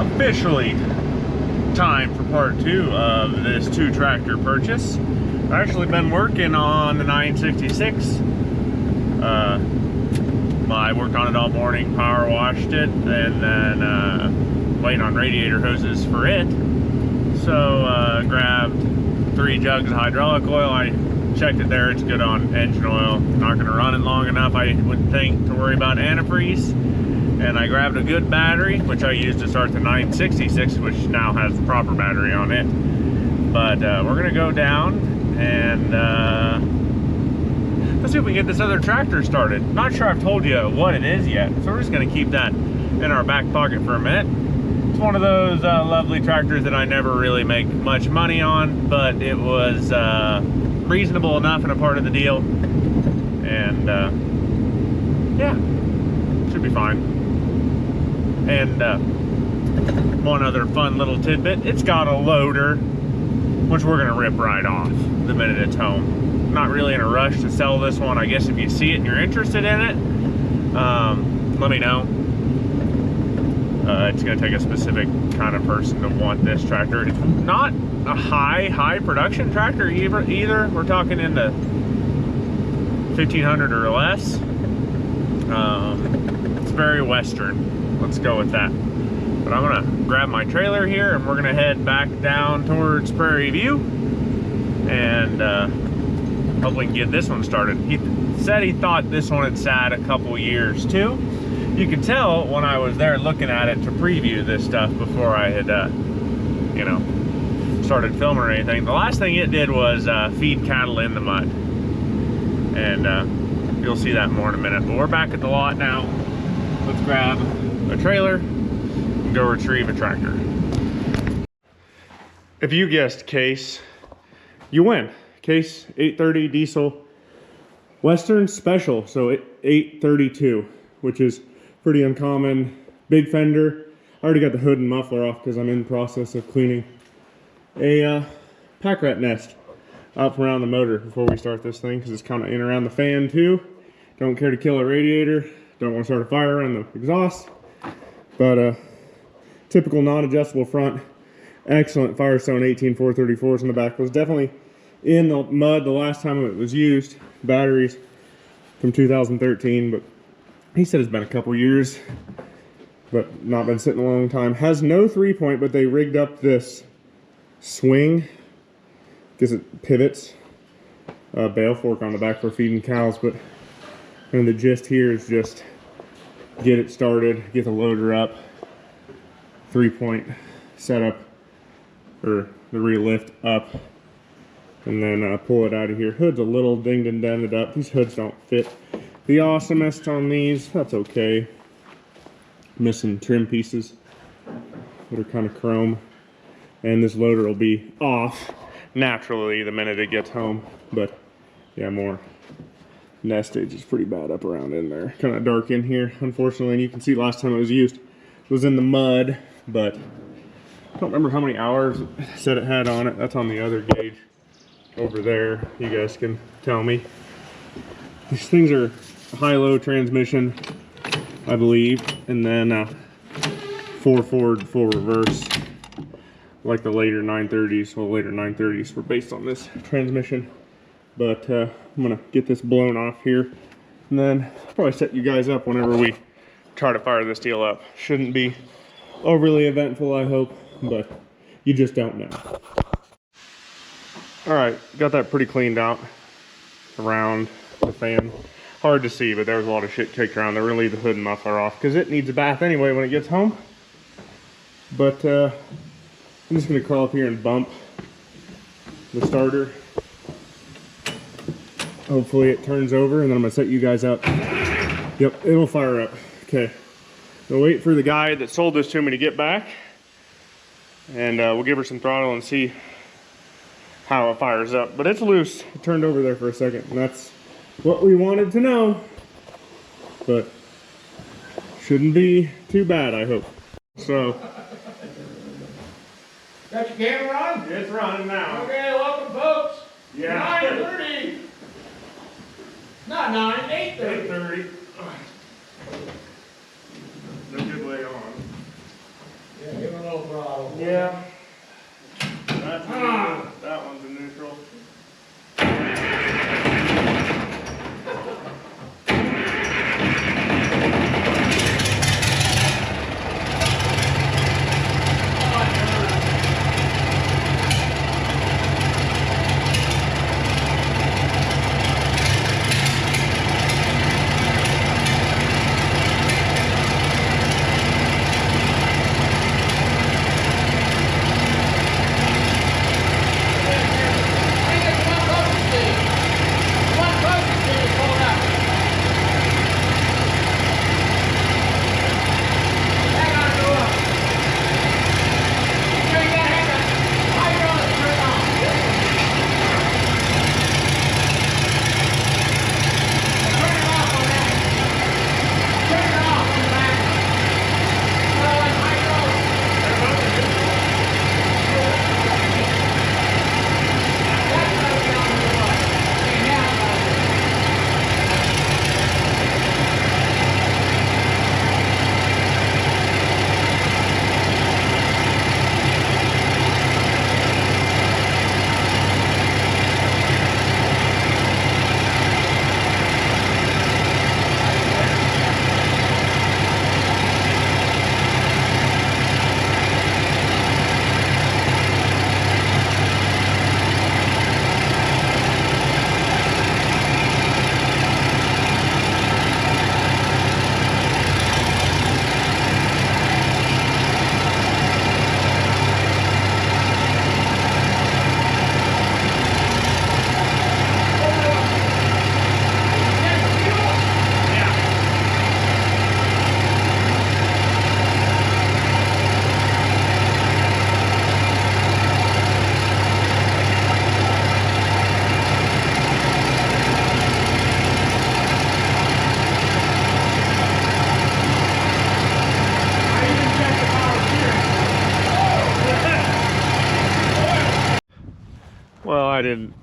officially time for part 2 of this 2-tractor purchase. I've actually been working on the 966. I worked on it all morning, power washed it, and then waiting on radiator hoses for it. So grabbed 3 jugs of hydraulic oil. I checked it there, it's good on engine oil. Not gonna run it long enough, I would think, to worry about antifreeze. And I grabbed a good battery, which I used to start the 966, which now has the proper battery on it. But we're gonna go down and let's see if we can get this other tractor started. Not sure I've told you what it is yet, so we're just gonna keep that in our back pocket for a minute. It's one of those lovely tractors that I never really make much money on, but it was reasonable enough and a part of the deal. And yeah, should be fine. And one other fun little tidbit, it's got a loader, which we're gonna rip right off the minute it's home. Not really in a rush to sell this one. I guess if you see it and you're interested in it, let me know. It's gonna take a specific kind of person to want this tractor. It's not a high production tractor either. We're talking in the 1500 or less. It's very Western. Let's go with that. But I'm gonna grab my trailer here and we're gonna head back down towards Prairie View and hope we can get this one started. He said he thought this one had sat a couple years too. You could tell when I was there looking at it to preview this stuff before I had you know, started filming or anything. The last thing it did was feed cattle in the mud, and you'll see that more in a minute. But we're back at the lot now. Let's grab a trailer and go retrieve a tractor. If you guessed Case, you win. Case 830 diesel Western Special, so 832, which is pretty uncommon. Big fender. I already got the hood and muffler off because I'm in the process of cleaning a pack rat nest out from around the motor before we start this thing, because it's kind of in around the fan too. Don't care to kill a radiator. Don't want to start a fire on the exhaust. But typical non-adjustable front. Excellent Firestone 18434s in the back. Was definitely in the mud the last time it was used. Batteries from 2013, but he said it's been a couple years, but not been sitting a long time. Has no 3-point, but they rigged up this swing because it pivots. Bale fork on the back for feeding cows, but and the gist here is just get it started, get the loader up, 3-point setup, or the rear lift up, and then pull it out of here. Hood's a little dinged and dented up. These hoods don't fit the awesomest on these. That's okay. Missing trim pieces that are kind of chrome, and this loader will be off naturally the minute it gets home. But yeah, more nestage is pretty bad up around in there. Kind of dark in here, unfortunately, and you can see last time it was used, it was in the mud, but I don't remember how many hours it said it had on it. That's on the other gauge over there. You guys can tell me. These things are high-low transmission, I believe, and then 4 forward, 4 reverse, like the later 930s. Well, later 930s were based on this transmission. But I'm gonna get this blown off here, and then I'll probably set you guys up whenever we try to fire this deal up. Shouldn't be overly eventful, I hope, but you just don't know. All right, got that pretty cleaned out around the fan. Hard to see, but there's a lot of shit kicked around. They're gonna leave the hood and muffler off because it needs a bath anyway when it gets home. But I'm just gonna crawl up here and bump the starter. Hopefully it turns over, and then I'm gonna set you guys up. Yep, it'll fire up. Okay, we'll wait for the guy that sold this to me to get back, and we'll give her some throttle and see how it fires up. But it's loose. It turned over there for a second, and that's what we wanted to know. But shouldn't be too bad, I hope. So. Got your camera on? It's running now. Okay, welcome folks. Yeah. 9:30. Not 9, 8:30. 8:30. No good way on. Yeah, full throttle. Yeah. That's a neutral. That one's a neutral. Well, I didn't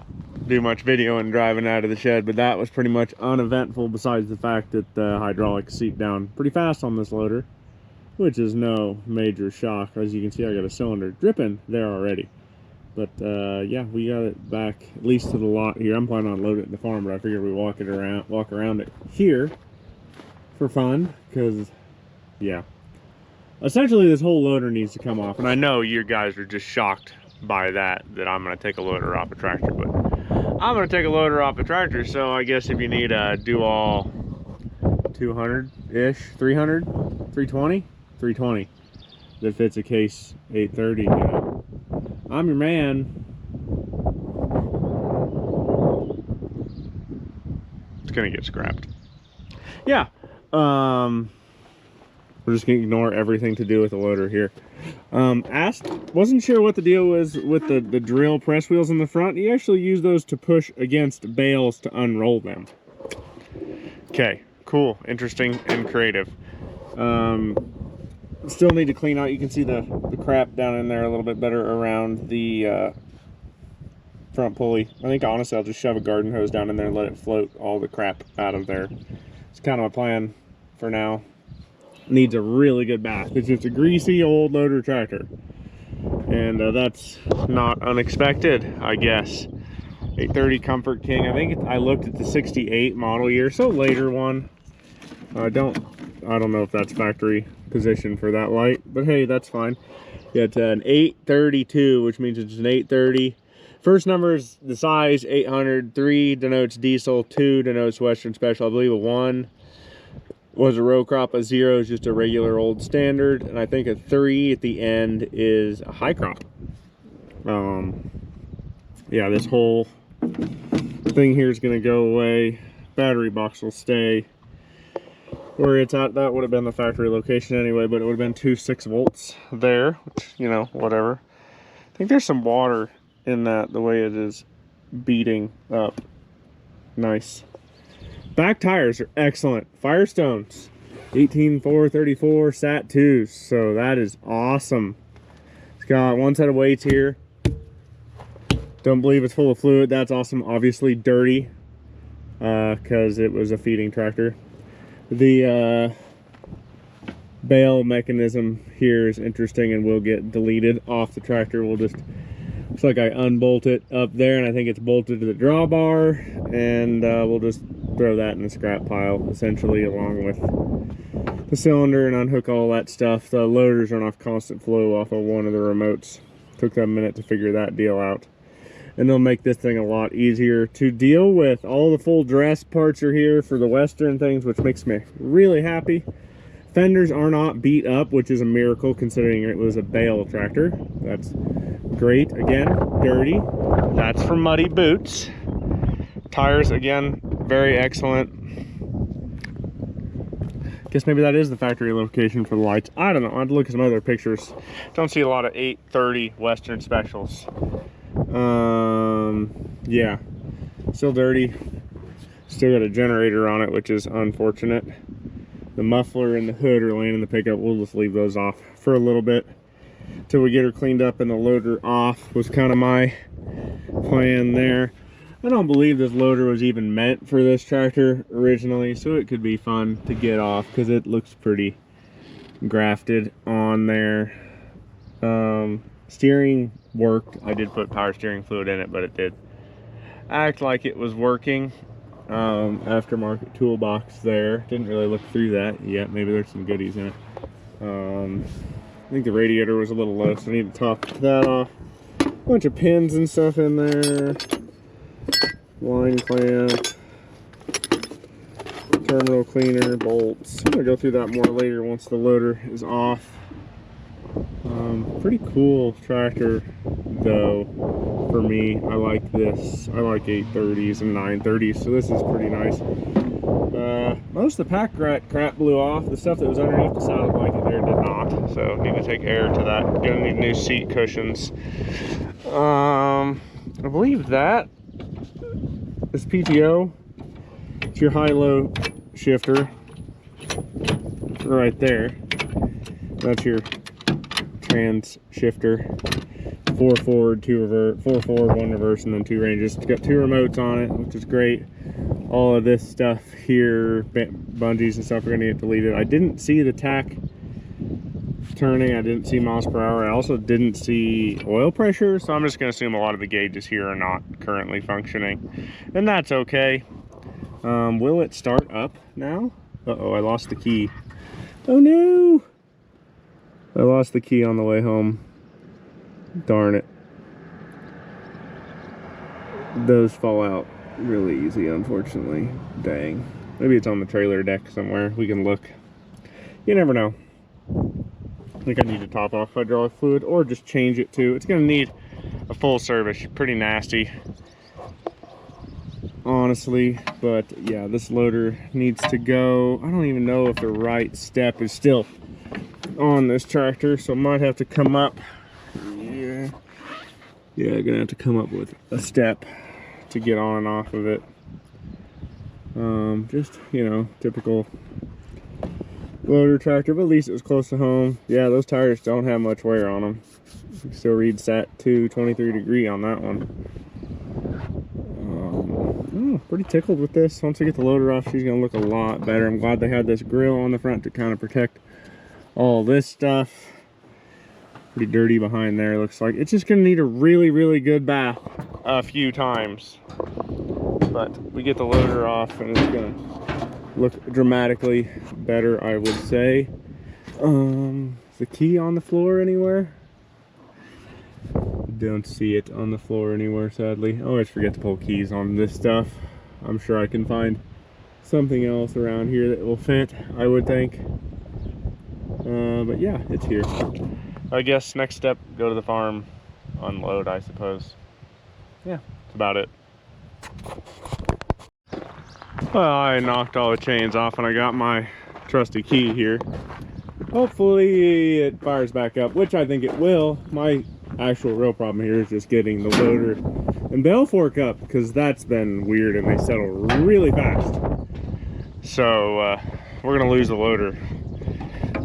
do much videoing driving out of the shed, but that was pretty much uneventful besides the fact that the hydraulics seat down pretty fast on this loader, which is no major shock. As you can see, I got a cylinder dripping there already. But yeah, we got it back at least to the lot here. I'm planning on loading it in the farm, but I figured we walk around it here for fun, because yeah. Essentially, this whole loader needs to come off, and I know you guys are just shocked by that I'm going to take a loader off a tractor, but I'm going to take a loader off a tractor, so I guess if you need a do-all 200-ish, 300, 320, 320 that fits a case 830, you know, I'm your man. It's going to get scrapped. Yeah, we're just gonna ignore everything to do with the loader here. Wasn't sure what the deal was with the drill press wheels in the front. You actually use those to push against bales to unroll them. Okay, cool, interesting, and creative. Still need to clean out. You can see the crap down in there a little bit better around the front pulley. I think honestly I'll just shove a garden hose down in there and let it float all the crap out of there. It's kind of my plan for now. Needs a really good bath. It's just a greasy old loader tractor, and that's not unexpected, I guess. 830 Comfort King. I think I looked at the 68 model year, so later one. I don't know if that's factory position for that light, but hey, that's fine. Yeah, it's an 832, which means it's an 830. First number is the size 800. 3 denotes diesel. 2 denotes Western Special. I believe a 1 was a row crop. A 0 is just a regular old standard, and I think a 3 at the end is a high crop. Yeah, this whole thing here is going to go away. Battery box will stay where it's at. That would have been the factory location anyway, but it would have been 2 6-volts there, which, you know, whatever. I think there's some water in that, the way it is beating up. Nice. Back tires are excellent. Firestones, 18434 Sat 2s. So that is awesome. It's got one set of weights here. Don't believe it's full of fluid. That's awesome. Obviously dirty, because it was a feeding tractor. The bail mechanism here is interesting and will get deleted off the tractor. We'll just, looks like I unbolt it up there, and I think it's bolted to the drawbar, and we'll just throw that in the scrap pile essentially, along with the cylinder, and unhook all that stuff. The loaders run off constant flow off of one of the remotes. Took them a minute to figure that deal out, and they'll make this thing a lot easier to deal with. All the full dress parts are here for the Western things, which makes me really happy. Fenders are not beat up, which is a miracle considering it was a bale tractor. That's great. Again, dirty. That's from muddy boots. Tires, again, very excellent. Guess maybe that is the factory location for the lights. I don't know. I'll have to look at some other pictures. Don't see a lot of 830 Western specials. Yeah, still dirty. Still got a generator on it, which is unfortunate. The muffler and the hood are laying in the pickup. We'll just leave those off for a little bit till we get her cleaned up and the loader off, was kind of my plan there. I don't believe this loader was even meant for this tractor originally, so it could be fun to get off because it looks pretty grafted on there. Steering worked. I did put power steering fluid in it, but it did act like it was working. Aftermarket toolbox there. Didn't really look through that yet. Maybe there's some goodies in it. I think the radiator was a little low, so I need to top that off. Bunch of pins and stuff in there. Line clamp. Terminal cleaner, bolts. I'm gonna go through that more later once the loader is off. Pretty cool tractor though for me. I like this. I like 830s and 930s, so this is pretty nice. Most of the pack rat crap blew off. The stuff that was underneath the saddle blanket there did not, so need to take air to that. Gonna need new seat cushions. I believe that is PTO. It's your high-low shifter right there. That's your trans shifter. 4 forward, 2 reverse, 4 forward, 1 reverse, and then 2 ranges. It's got 2 remotes on it, which is great. All of this stuff here, bungees and stuff, are gonna get deleted. I didn't see the tack turning. I didn't see miles per hour. I also didn't see oil pressure, so I'm just gonna assume a lot of the gauges here are not currently functioning, and that's okay. Will it start up now? Uh-oh, I lost the key. Oh no! I lost the key on the way home. Darn it. Those fall out really easy, unfortunately. Dang. Maybe it's on the trailer deck somewhere. We can look. You never know. I think I need to top off hydraulic fluid or just change it to. It's going to need a full service. Pretty nasty, honestly. But yeah, this loader needs to go. I don't even know if the right step is still on this tractor, so I might have to come up. Yeah, gonna have to come up with a step to get on and off of it. Just, you know, typical loader tractor, but at least it was close to home. Yeah, those tires don't have much wear on them. You can still read SAT 2 23 degree on that one. Pretty tickled with this. Once I get the loader off, she's gonna look a lot better. I'm glad they had this grill on the front to kind of protect all this stuff. Pretty dirty behind there, looks like. It's just gonna need a really, really good bath a few times. But we get the loader off and it's gonna look dramatically better, I would say. Is the key on the floor anywhere? Don't see it on the floor anywhere, sadly. I always forget to pull keys on this stuff. I'm sure I can find something else around here that will fit, I would think. But yeah, it's here. I guess next step, go to the farm, unload, I suppose. Yeah, that's about it. Well, I knocked all the chains off and I got my trusty key here. Hopefully it fires back up, which I think it will. My actual real problem here is just getting the loader and bell fork up, because that's been weird and they settle really fast. So we're gonna lose the loader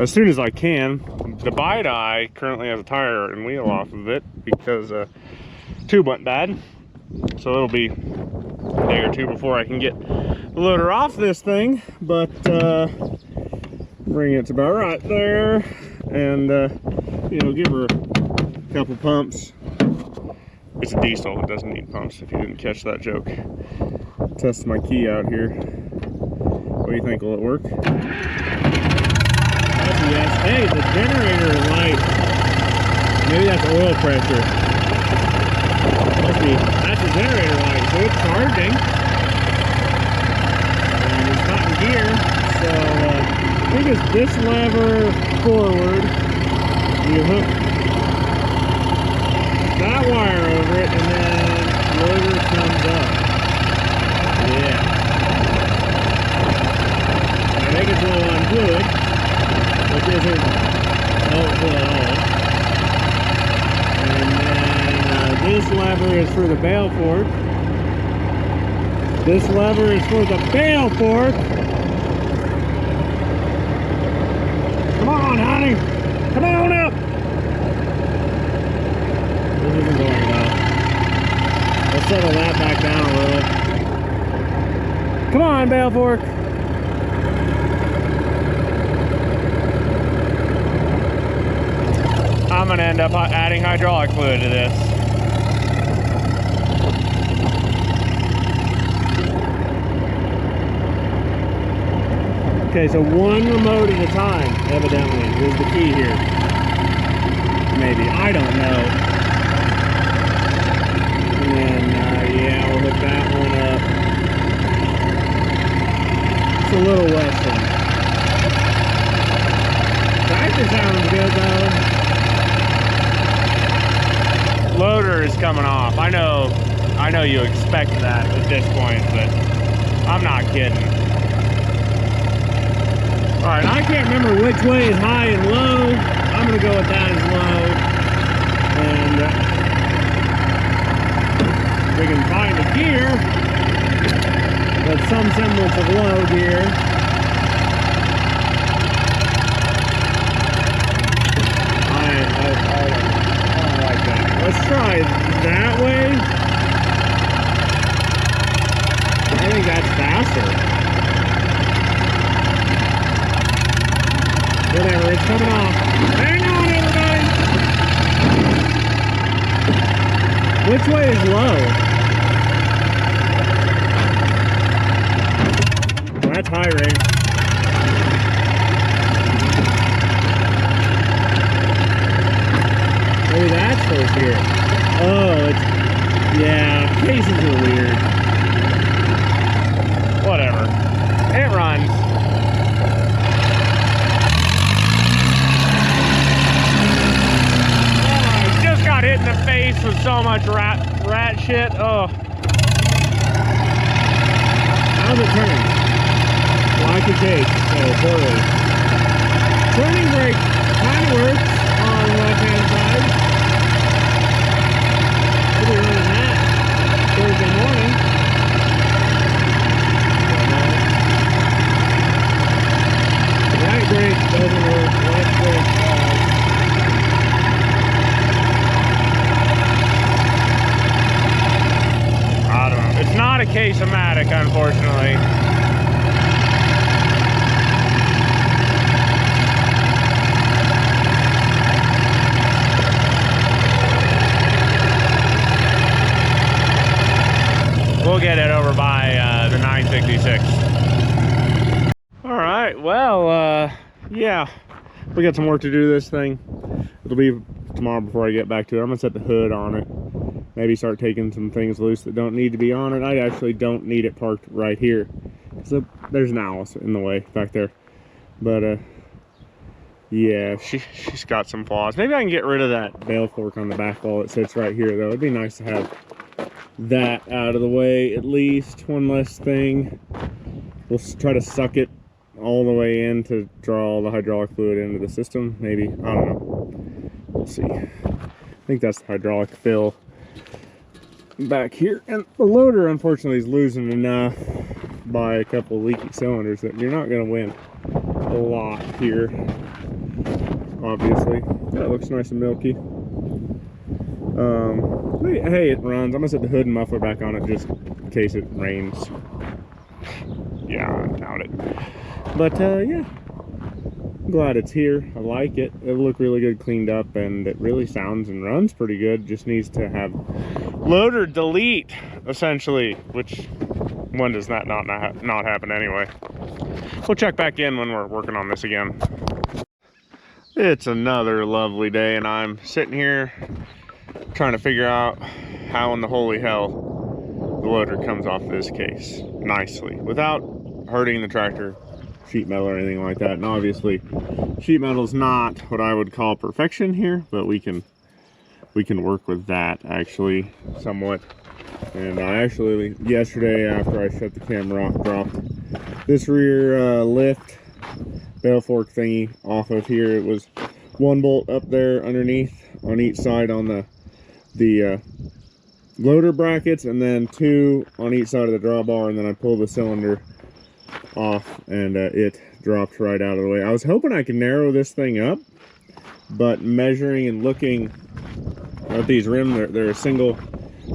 as soon as I can. The Bide-Eye currently has a tire and wheel off of it because tube went bad. So it'll be a day or two before I can get the loader off this thing. But Bring it to about right there, and you know, give her a couple pumps. It's a diesel, it doesn't need pumps, if you didn't catch that joke. Test my key out here. What do you think, will it work? That's a yes. Hey, the generator light. Maybe that's oil pressure. Must be, that's a generator light, so it's charging. And it's not in gear, so I think it's this lever forward. You hook that wire over it, and then the motor comes up. Yeah. I think it's a little unfluid, which isn't helpful at all. And then this lever is for the bail fork. This lever is for the bail fork. Come on, honey. Come on up. This isn't going well. Let's settle that back down a little. Come on, bail fork. I'm gonna end up adding hydraulic fluid to this. Okay, so one remote at a time, evidently, is the key here. Maybe, I don't know. And then, yeah, we'll hook that one up. It's a little Western. Tractor sounds good though. Loader is coming off. I know you expect that at this point, but I'm not kidding. All right, I can't remember which way is high and low. I'm gonna go with that as low. And we can find a gear that's some semblance of low gear. I don't like that. Let's try that way. I think that's faster. Whatever, it's coming off. Hang on, everybody! Which way is low? Well, that's high rate. Maybe that's first gear. Oh, it's... yeah, cases are weird. Whatever. It runs. Got hit in the face with so much rat shit. Oh. How's it turn? Like a cake. So poorly. Turning brake kind of works on the left hand side. We'll be running that Thursday morning. Right brake doesn't work. Left brake does. It's not a case-o-matic, unfortunately. We'll get it over by the 966. All right, well, yeah, we got some work to do to this thing. It'll be tomorrow before I get back to it. I'm gonna set the hood on it. Maybe start taking some things loose that don't need to be on it. I actually don't need it parked right here. So there's an owl in the way back there. But yeah, she's got some flaws. Maybe I can get rid of that bail fork on the back wall that sits right here though. It'd be nice to have that out of the way at least. One less thing. We'll try to suck it all the way in to draw all the hydraulic fluid into the system. Maybe, I don't know. We'll see. I think that's the hydraulic fill back here, and the loader unfortunately is losing enough by a couple leaky cylinders that you're not going to win a lot here, obviously. That looks nice and milky. Hey, it runs. I'm gonna set the hood and muffler back on it just in case it rains. Yeah, I doubt it, but yeah, I'm glad it's here. I like it. It'll look really good cleaned up, and it really sounds and runs pretty good. Just needs to have loader delete, essentially, which when does that not happen anyway? We'll check back in when we're working on this again. It's another lovely day, and I'm sitting here trying to figure out how in the holy hell the loader comes off this case nicely without hurting the tractor sheet metal or anything like that. And obviously sheet metal is not what I would call perfection here, but we can work with that actually somewhat. And I actually yesterday, after I shut the camera off, dropped this rear lift bale fork thingy off of here. It was one bolt up there underneath on each side on the loader brackets, and then two on each side of the drawbar, and then I pulled the cylinder off, and it dropped right out of the way. I was hoping I could narrow this thing up, but measuring and looking at these rims, they're a single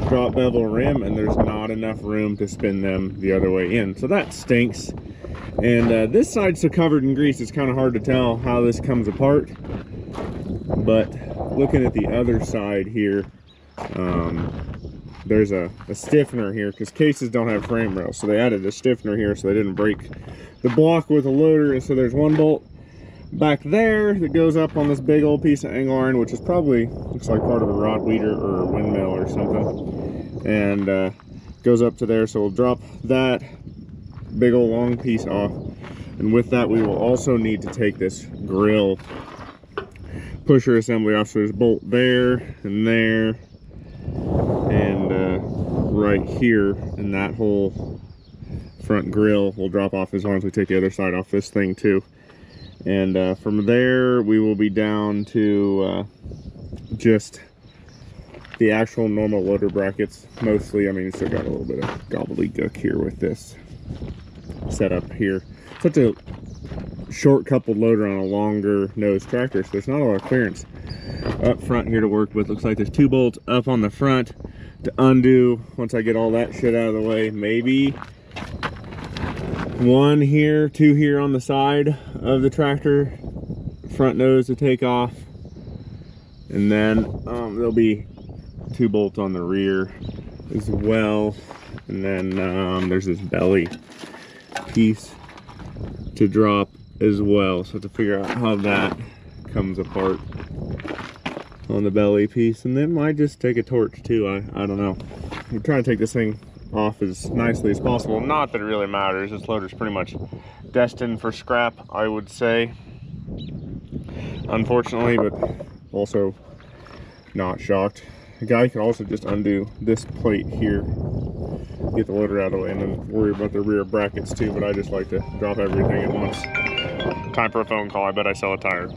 drop bevel rim, and there's not enough room to spin them the other way in, so that stinks. And this side's so covered in grease, it's kind of hard to tell how this comes apart. But looking at the other side here, there's a stiffener here, because cases don't have frame rails, so they added a stiffener here so they didn't break the block with a loader. And so there's one bolt back there that goes up on this big old piece of angle iron, which is probably, looks like part of a rod weeder or a windmill or something, and goes up to there. So we'll drop that big old long piece off, and with that we will also need to take this grill pusher assembly off. So there's a bolt there and there and right here, and that whole front grill will drop off as long as we take the other side off this thing too. And from there we will be down to just the actual normal loader brackets mostly. I mean, it's still got a little bit of gobbledygook here with this setup here. Such a short coupled loader on a longer nose tractor, so there's not a lot of clearance up front here to work with. Looks like there's two bolts up on the front to undo once I get all that shit out of the way. Maybe one here, two here on the side of the tractor front nose to take off, and then there'll be two bolts on the rear as well. And then there's this belly piece to drop as well, so to figure out how that comes apart on the belly piece. And then might just take a torch too. I don't know. I'm trying to take this thing off as nicely as possible. Not that it really matters. This loader's pretty much destined for scrap, I would say, unfortunately, but also not shocked. The guy can also just undo this plate here, get the loader out of the way, and then worry about the rear brackets too, but I just like to drop everything at once. Time for a phone call. I bet I sell a tire.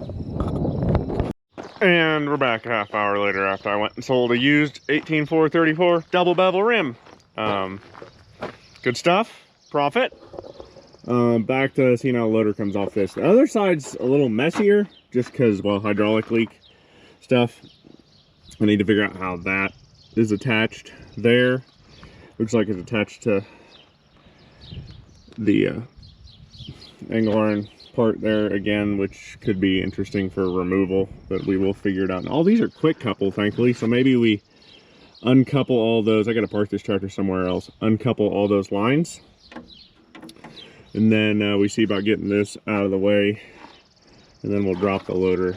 And we're back a half hour later after I went and sold a used 18434 double bevel rim. Good stuff, profit. Back to seeing how the loader comes off this. The other side's a little messier just because, well, hydraulic leak stuff. I need to figure out how that is attached there. Looks like it's attached to the angle iron part there again, which could be interesting for removal, but we will figure it out. And all these are quick couple, thankfully, so maybe we uncouple all those. I gotta park this tractor somewhere else. Uncouple all those lines, and then we see about getting this out of the way, and then we'll drop the loader.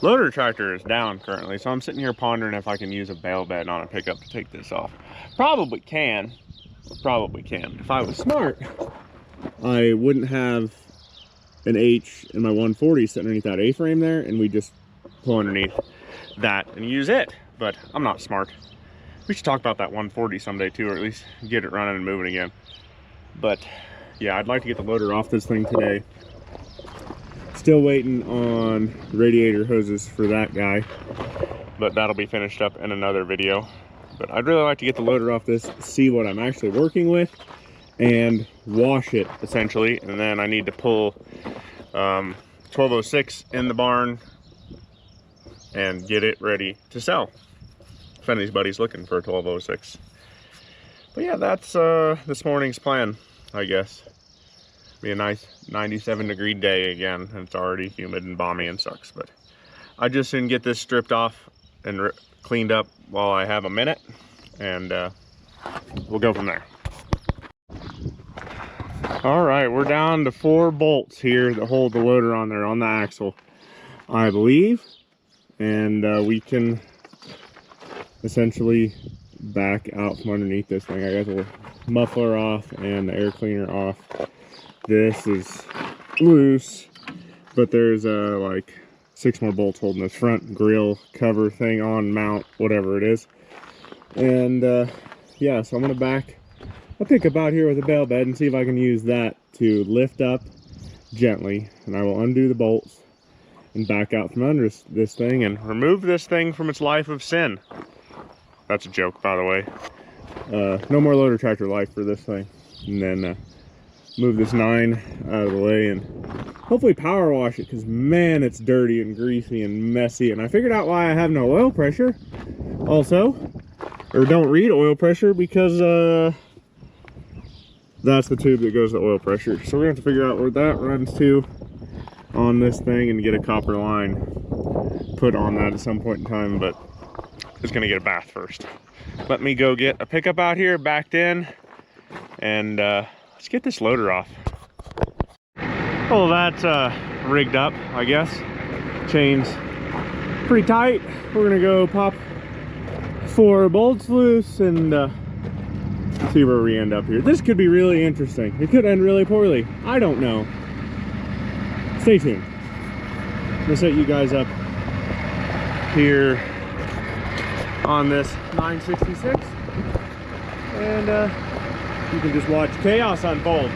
Loader tractor is down currently, so I'm sitting here pondering if I can use a bale bed on a pickup to take this off. Probably can. If I was smart, I wouldn't have an H in my 140 sitting underneath that A-frame there, and we just pull underneath that and use it. But I'm not smart. We should talk about that 140 someday too, or at least get it running and moving again. But yeah, I'd like to get the loader off this thing today. Still waiting on radiator hoses for that guy, but that'll be finished up in another video. But I'd really like to get the loader off this, see what I'm actually working with, and wash it essentially. And then I need to pull 1206 in the barn and get it ready to sell if anybody's looking for a 1206. But yeah, that's this morning's plan, I guess. Be a nice 97-degree day again. It's already humid and balmy and sucks, but I just didn't get this stripped off and cleaned up while I have a minute, and we'll go from there. All right, we're down to 4 bolts here that hold the loader on there on the axle, I believe, and we can essentially back out from underneath this thing. I got the muffler off and the air cleaner off. This is loose, but there's like 6 more bolts holding this front grill cover thing on, mount, whatever it is. And yeah, so I'm gonna I'll pick up out here with a bell bed and see if I can use that to lift up gently, and I will undo the bolts and back out from under this thing and remove this thing from its life of sin. That's a joke, by the way. No more loader tractor life for this thing. And then move this 9 out of the way and hopefully power wash it, because man, it's dirty and greasy and messy. And I figured out why I have no oil pressure also, or don't read oil pressure, because that's the tube that goes to oil pressure. So we're gonna have to figure out where that runs to on this thing and get a copper line put on that at some point in time, but just gonna get a bath first. Let me go get a pickup out here backed in, and let's get this loader off. Well, that's rigged up, I guess. Chain's pretty tight. We're gonna go pop 4 bolts loose and see where we end up here. This could be really interesting. It could end really poorly. I don't know. Stay tuned. I'm gonna set you guys up here on this 966, and you can just watch chaos unfold.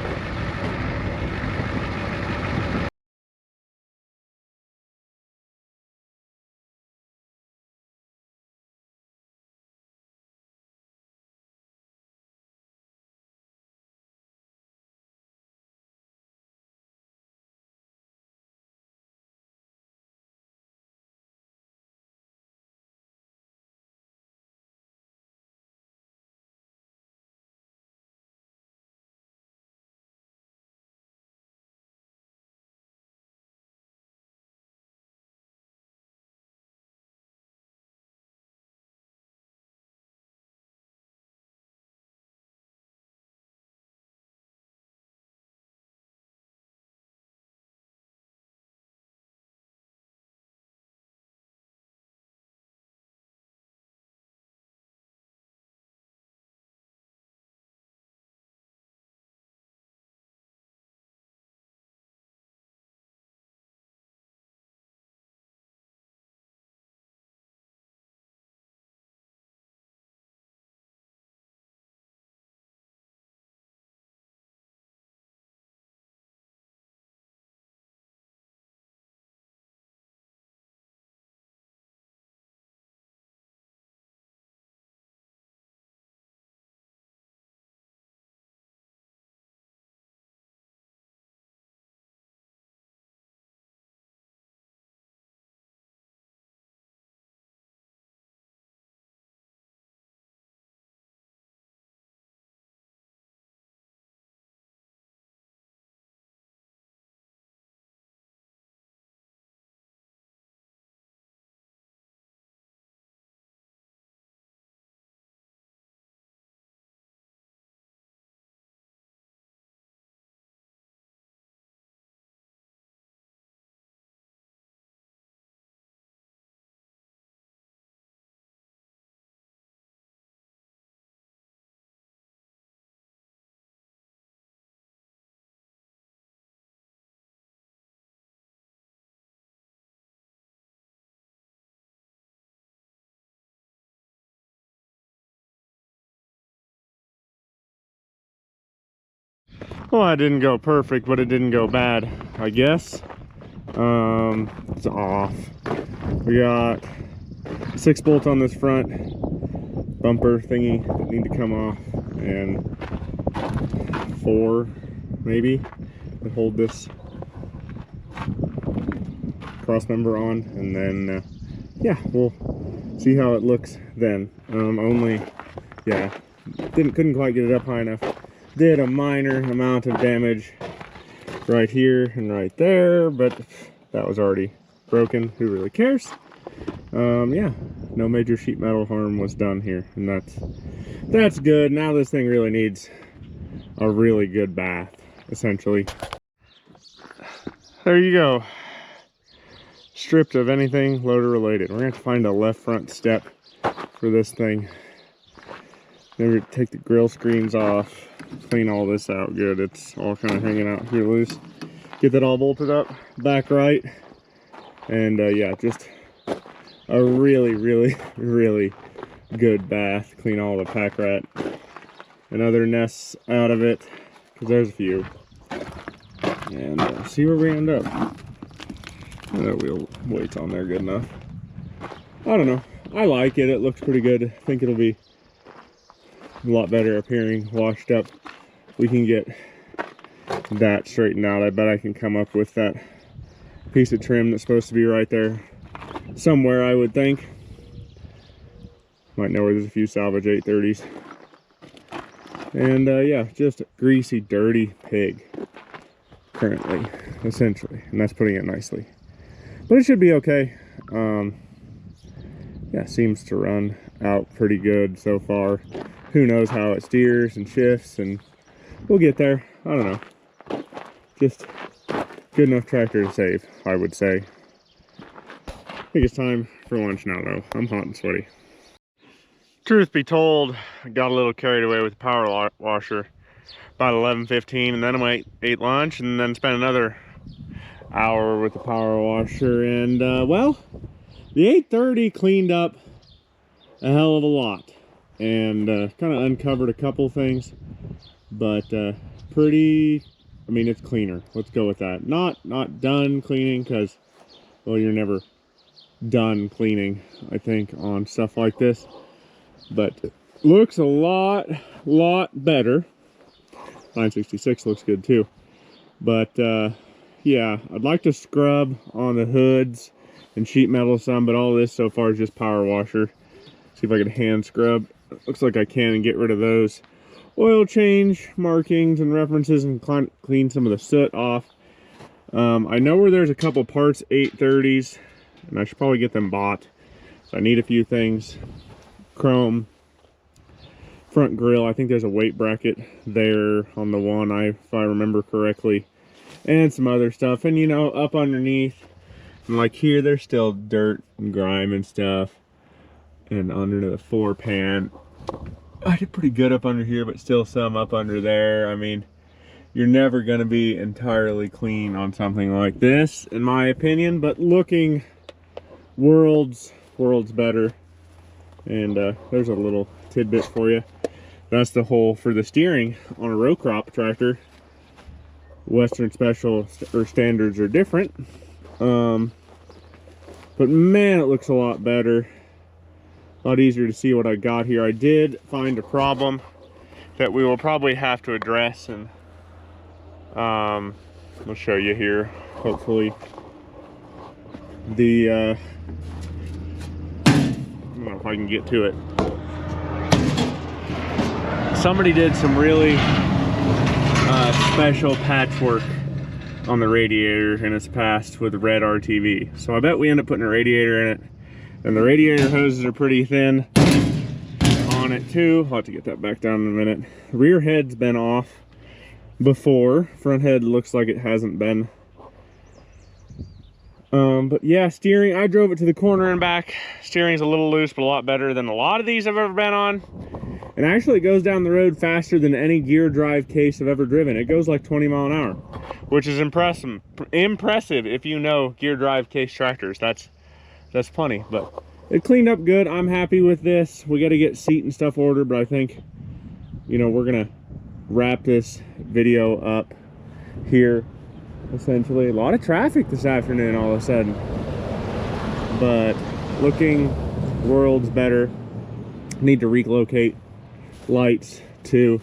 Well, that didn't go perfect, but it didn't go bad, I guess. It's off. We got 6 bolts on this front bumper thingy that need to come off, and 4 maybe to hold this cross member on, and then yeah, we'll see how it looks then. Couldn't quite get it up high enough. Did a minor amount of damage right here and right there, but that was already broken. Who really cares? Yeah, no major sheet metal harm was done here, and that's good. Now this thing really needs a really good bath, essentially. There you go. Stripped of anything loader related. We're gonna have to find a left front step for this thing. Then we take the grill screens off, clean all this out good. It's all kind of hanging out here loose. Get that all bolted up back right. And yeah, just a really, really, really good bath. Clean all the pack rat and other nests out of it, because there's a few. And see where we end up. That wheel weight's on there good enough. I don't know. I like it. It looks pretty good. I think it'll be a lot better appearing, washed up. We can get that straightened out. I bet I can come up with that piece of trim that's supposed to be right there somewhere, I would think. Might know where there's a few salvage 830s. And yeah, just a greasy, dirty pig currently, essentially. And that's putting it nicely. But it should be okay. Yeah, seems to run out pretty good so far. Who knows how it steers and shifts, and we'll get there. I don't know. Just good enough tractor to save, I would say. I think it's time for lunch now, though. I'm hot and sweaty. Truth be told, I got a little carried away with the power washer about 11:15, and then I ate lunch, and then spent another hour with the power washer, and well, the 830 cleaned up a hell of a lot, and kind of uncovered a couple things, but pretty, I mean, it's cleaner. Let's go with that. Not done cleaning, because, well, you're never done cleaning, I think, on stuff like this, but looks a lot better. 966 looks good too, but yeah, I'd like to scrub on the hoods and sheet metal some, but all this so far is just power washer. See if I can hand scrub. Looks like I can, and get rid of those oil change markings and references, and clean some of the soot off. I know where there's a couple parts 830s, and I should probably get them bought. So I need a few things. Chrome front grill. I think there's a weight bracket there on the one, if I remember correctly, and some other stuff. And you know, up underneath, and like here, there's still dirt and grime and stuff, and under the 4-pan, I did pretty good up under here, but still some up under there. I mean, you're never gonna be entirely clean on something like this, in my opinion, but looking worlds better. And there's a little tidbit for you. That's the hole for the steering on a row crop tractor. Western Special or standards are different, but man, it looks a lot better, a lot easier to see what I got here. I did find a problem that we will probably have to address, and I'll show you here, hopefully. The I don't know if I can get to it. Somebody did some really special patchwork on the radiator in its past with red RTV. So I bet we end up putting a radiator in it. And the radiator hoses are pretty thin on it too. I'll have to get that back down in a minute. The rear head's been off before. Front head looks like it hasn't been. But yeah, steering, I drove it to the corner and back. Steering's a little loose, but a lot better than a lot of these I've ever been on. And actually it goes down the road faster than any gear drive case I've ever driven. It goes like 20 mile an hour, which is impressive if you know gear drive case tractors. That's plenty, but it cleaned up good. I'm happy with this. We got to get seat and stuff ordered, but I think, you know, we're gonna wrap this video up here. Essentially, a lot of traffic this afternoon all of a sudden, but looking worlds better. Need to relocate lights too.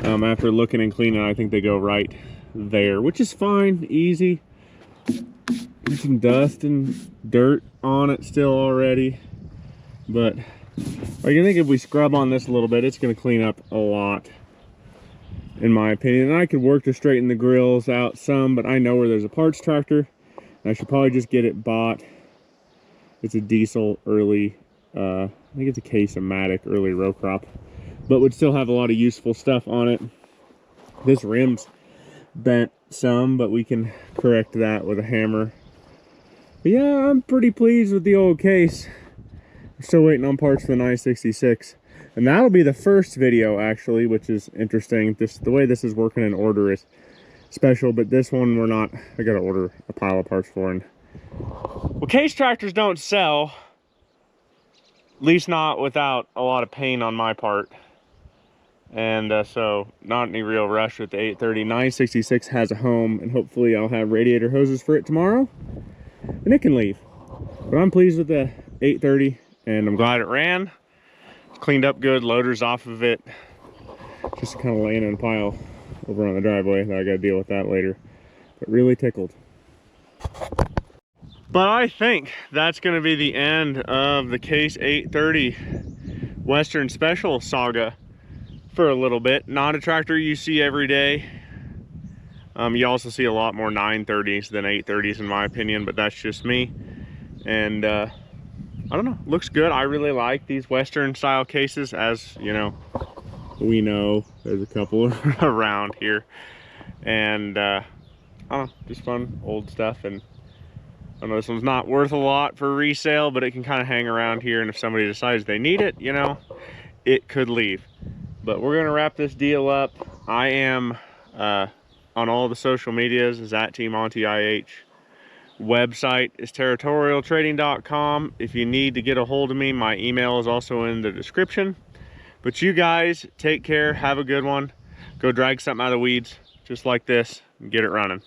After looking and cleaning, I think they go right there, which is fine, easy. There's some dust and dirt on it still already, but I think if we scrub on this a little bit, it's going to clean up a lot. in my opinion. And I could work to straighten the grills out some, but I know where there's a parts tractor. I should probably just get it bought. It's a diesel early, I think it's a Case-O-Matic early row crop, but would still have a lot of useful stuff on it. This rim's bent some, but we can correct that with a hammer. But yeah, I'm pretty pleased with the old Case. I'm still waiting on parts for the 966. And that'll be the first video, actually, which is interesting. The way this is working in order is special, but this one we're not. I gotta order a pile of parts for. And well, Case tractors don't sell, at least not without a lot of pain on my part. And so not any real rush with the 830. 966 has a home, and hopefully I'll have radiator hoses for it tomorrow, and it can leave. But I'm pleased with the 830, and I'm glad it ran. Cleaned up good, loaders off of it. Just kind of laying in a pile over on the driveway. I gotta deal with that later. But really tickled. But I think that's gonna be the end of the Case 830 Western Special saga for a little bit. Not a tractor you see every day. You also see a lot more 930s than 830s in my opinion, but that's just me. And I don't know, looks good. I really like these Western style cases. As you know, we know there's a couple around here, and just fun old stuff. And I know this one's not worth a lot for resale, but it can kind of hang around here, and if somebody decides they need it, you know, it could leave. But we're gonna wrap this deal up. I am on all the social medias is at Team Monty IH. Website is territorialtrading.com. If you need to get a hold of me, my email is also in the description. But you guys take care, have a good one. Go drag something out of the weeds just like this and get it running.